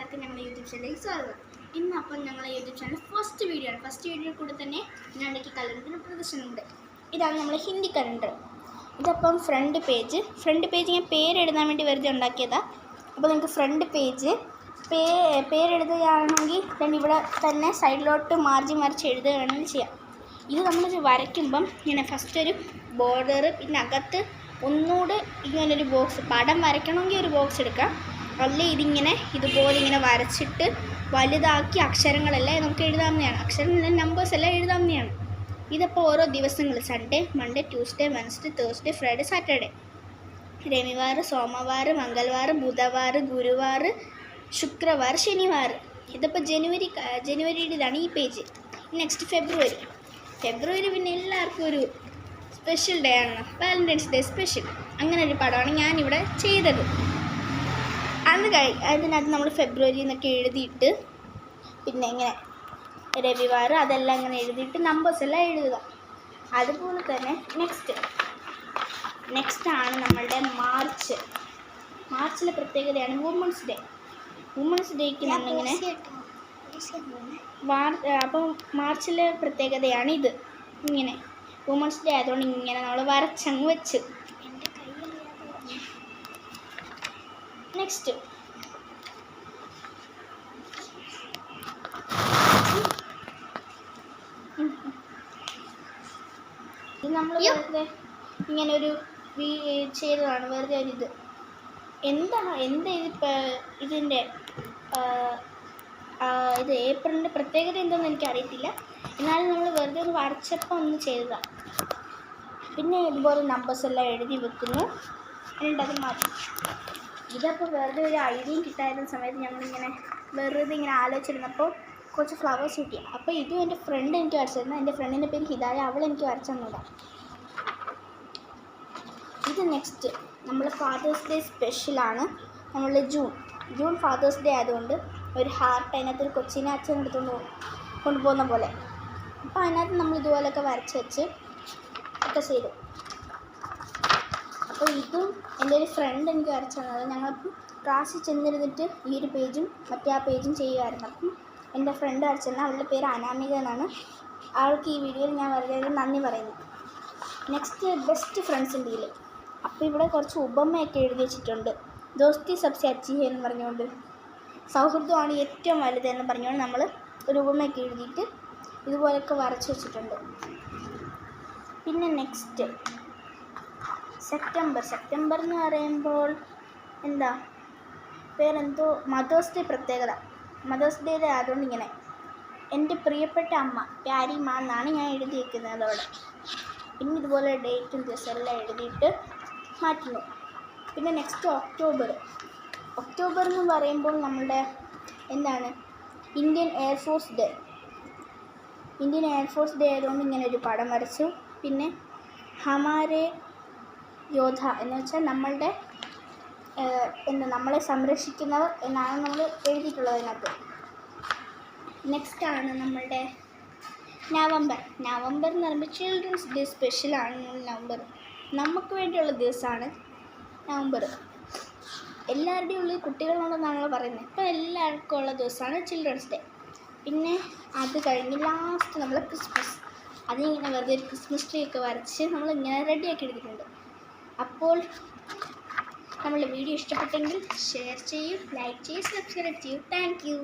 എല്ലാവർക്കും ഞങ്ങളുടെ യൂട്യൂബ് ചാനലിലേക്ക് സ്വാഗതം. ഇന്ന് അപ്പം ഞങ്ങളുടെ യൂട്യൂബ് ചാനൽ ഫസ്റ്റ് വീഡിയോ ആണ്. ഫസ്റ്റ് വീഡിയോയിൽ കൂടെ തന്നെ ഞങ്ങളുടെ കലണ്ടറിന് പ്രദർശനമുണ്ട്. ഇതാണ് നമ്മൾ ഹിന്ദി കലണ്ടർ. ഇതപ്പം ഫ്രണ്ട് പേജ് ഞാൻ പേരെഴുതാൻ വേണ്ടി വെറുതെ ഉണ്ടാക്കിയതാണ്. അപ്പോൾ നിങ്ങൾക്ക് ഫ്രണ്ട് പേജ് പേരെഴുതുകയാണെങ്കിൽ then ഇവിടെ തന്നെ സൈഡിലോട്ട് മറിച്ച് എഴുതുകയാണെങ്കിൽ ചെയ്യാം. ഇത് നമ്മൾ വരയ്ക്കുമ്പം ഇങ്ങനെ ഫസ്റ്റ് ഒരു ബോർഡർ, പിന്നെ അകത്ത് ഒന്നുകൂടെ ഇങ്ങനൊരു ബോക്സ്, പടം വരയ്ക്കണമെങ്കിൽ ഒരു ബോക്സ് എടുക്കാം. അല്ലേ ഇതിങ്ങനെ ഇതുപോലെ ഇങ്ങനെ വരച്ചിട്ട് വലുതാക്കി അക്ഷരങ്ങളെല്ലാം നമുക്ക് എഴുതാവുന്നതാണ്. അക്ഷരങ്ങളെല്ലാം നമ്പേഴ്സ് എല്ലാം എഴുതാവുന്നതാണ്. ഇതപ്പോൾ ഓരോ ദിവസങ്ങൾ Sunday, Monday, Tuesday, Wednesday, Thursday, Friday, Saturday, രവിവാർ, സോമവാർ, മംഗൾവാർ, ബുധവാർ, ഗുരുവാർ, ശുക്രവാർ, ശനിവാർ. ഇതിപ്പോൾ ജനുവരിയുടേതാണ് ഈ പേജ്. നെക്സ്റ്റ് ഫെബ്രുവരി പിന്നെ എല്ലാവർക്കും ഒരു സ്പെഷ്യൽ ഡേ ആണ്, വാലൻറ്റൈൻസ് ഡേ സ്പെഷ്യൽ. അങ്ങനെ ഒരു പടമാണ് ഞാനിവിടെ ചെയ്തത്. അതിനകത്ത് നമ്മൾ ഫെബ്രുവരി എന്നൊക്കെ എഴുതിയിട്ട് പിന്നെ ഇങ്ങനെ രവിവാർ അതെല്ലാം ഇങ്ങനെ എഴുതിയിട്ട് നമ്പേഴ്സ് എല്ലാം എഴുതുക. അതുപോലെ തന്നെ നെക്സ്റ്റ് ആണ് നമ്മളുടെ മാർച്ചിലെ പ്രത്യേകതയാണ് വുമൻസ് ഡേക്ക് നമ്മളിങ്ങനെ അപ്പം മാർച്ചിലെ പ്രത്യേകതയാണ് ഇത്. ഇങ്ങനെ വുമൻസ് ഡേ ആയതുകൊണ്ട് ഇങ്ങനെ നമ്മൾ വരച്ചങ്ങ് വെച്ച്. നെക്സ്റ്റ് ഇത് നമ്മൾ വെറുതെ ഇങ്ങനെ ഒരു ചെയ്തതാണ്, വെറുതെ ഒരു ഇത്. എന്താ ഇതിൻ്റെ ഇത് ഏപ്രിലിൻ്റെ പ്രത്യേകത എന്താണെന്ന് എനിക്കറിയത്തില്ല. എന്നാലും നമ്മൾ വെറുതെ ഒന്ന് വരച്ചപ്പോൾ ഒന്ന് ചെയ്തതാണ്. പിന്നെ ഇതുപോലെ നമ്പേഴ്സ് എല്ലാം എഴുതി വെക്കുന്നു, എന്നിട്ട് അത് മാറ്റി. ഇതപ്പോൾ വെറുതെ ഒരു ഐഡിയയും കിട്ടായിരുന്ന സമയത്ത് ഞങ്ങളിങ്ങനെ വെറുതെ ഇങ്ങനെ ആലോചിച്ചിരുന്നപ്പോൾ കുറച്ച് ഫ്ലവേഴ്സ് കിട്ടി. അപ്പോൾ ഇതും എൻ്റെ ഫ്രണ്ട് എനിക്ക് വരച്ചു തരുന്നത്. എൻ്റെ ഫ്രണ്ടിൻ്റെ പേര് ഹിദായ, അവളെനിക്ക് വരച്ചു തന്നതാണ്. ഇത് നെക്സ്റ്റ് നമ്മൾ ഫാദേഴ്സ് ഡേ സ്പെഷ്യലാണ്. നമ്മൾ ജൂൺ ഫാദേഴ്സ് ഡേ ആയതുകൊണ്ട് ഒരു ഹാർട്ട് അതിനകത്ത് ഒരു കൊച്ചിനെ അച്ഛൻ കൊണ്ടുപോകുന്ന പോലെ. അപ്പോൾ അതിനകത്ത് നമ്മൾ ഇതുപോലെയൊക്കെ വരച്ച് വെച്ച് ഒക്കെ ചെയ്തു. അപ്പോൾ ഇതും എൻ്റെ ഒരു ഫ്രണ്ട് എനിക്ക് വരച്ചു തന്നത്. ഞങ്ങളിപ്പം ക്ലാസ്സിൽ ചെന്നിരുന്നിട്ട് ഈ ഒരു പേജും മറ്റേ ആ പേജും ചെയ്യുമായിരുന്നു. അപ്പം എൻ്റെ ഫ്രണ്ട് വരച്ചു തന്നത്, അവളുടെ പേര് അനാമിക എന്നാണ്. അവൾക്ക് ഈ വീഡിയോയിൽ ഞാൻ വളരെ നന്ദി പറയുന്നു. നെക്സ്റ്റ് ബെസ്റ്റ് ഫ്രണ്ട്സിൻ്റെ ഇതിൽ അപ്പോൾ ഇവിടെ കുറച്ച് ഉപമയൊക്കെ എഴുതി വെച്ചിട്ടുണ്ട്. ദോസ്തി സബ്സെ അച്ചി ഹേ എന്ന് പറഞ്ഞുകൊണ്ട്, സൗഹൃദമാണ് ഏറ്റവും വലുതെന്ന് പറഞ്ഞുകൊണ്ട് നമ്മൾ ഒരു ഉപമയൊക്കെ എഴുതിയിട്ട് ഇതുപോലെയൊക്കെ വരച്ച് വെച്ചിട്ടുണ്ട്. പിന്നെ നെക്സ്റ്റ് സെപ്റ്റംബർ എന്ന് പറയുമ്പോൾ പേരെന്തോ മദേഴ്സ് ഡേ പ്രത്യേകത. മദേഴ്സ് ഡേ ആയതുകൊണ്ട് ഇങ്ങനെ എൻ്റെ പ്രിയപ്പെട്ട അമ്മ പ്യാരി മാ എന്നാണ് ഞാൻ എഴുതി വയ്ക്കുന്നത് അതോടെ. പിന്നെ ഇതുപോലെ ഡേറ്റും ദിവസം എല്ലാം എഴുതിയിട്ട് മാറ്റുന്നു. പിന്നെ നെക്സ്റ്റ് ഒക്ടോബർ എന്ന് പറയുമ്പോൾ നമ്മളുടെ ഇന്ത്യൻ എയർഫോഴ്സ് ഡേ ആയതുകൊണ്ട് ഇങ്ങനെ ഒരു പടം വരച്ചു. പിന്നെ ഹമാരെ യോധ എന്ന് വെച്ചാൽ നമ്മളെ സംരക്ഷിക്കുന്നവർ എന്നാണ് നമ്മൾ എഴുതിയിട്ടുള്ളത് അതിനകത്ത്. നെക്സ്റ്റ് ആണ് നമ്മളുടെ നവംബർ എന്ന് പറയുമ്പോൾ ചിൽഡ്രൻസ് ഡേ സ്പെഷ്യലാണ്. നവംബർ നമുക്ക് വേണ്ടിയുള്ള ദിവസമാണ് നവംബർ. എല്ലാവരുടെയും ഉള്ളിൽ കുട്ടികളുണ്ടെന്നാണല്ലോ പറയുന്നത്. ഇപ്പോൾ എല്ലാവർക്കും ഉള്ള ദിവസമാണ് ചിൽഡ്രൻസ് ഡേ. പിന്നെ അത് കഴിഞ്ഞ് ലാസ്റ്റ് നമ്മൾ ക്രിസ്മസ്, അതിങ്ങനെ വെറുതെ ഒരു ക്രിസ്മസ് ട്രീ ഒക്കെ വരച്ച് നമ്മളിങ്ങനെ റെഡിയാക്കി എടുത്തിട്ടുണ്ട്. അപ്പോൾ നമ്മളുടെ വീഡിയോ ഇഷ്ടപ്പെട്ടെങ്കിൽ ഷെയർ ചെയ്യൂ, ലൈക്ക് ചെയ്യൂ, സബ്സ്ക്രൈബ് ചെയ്യൂ. Thank you.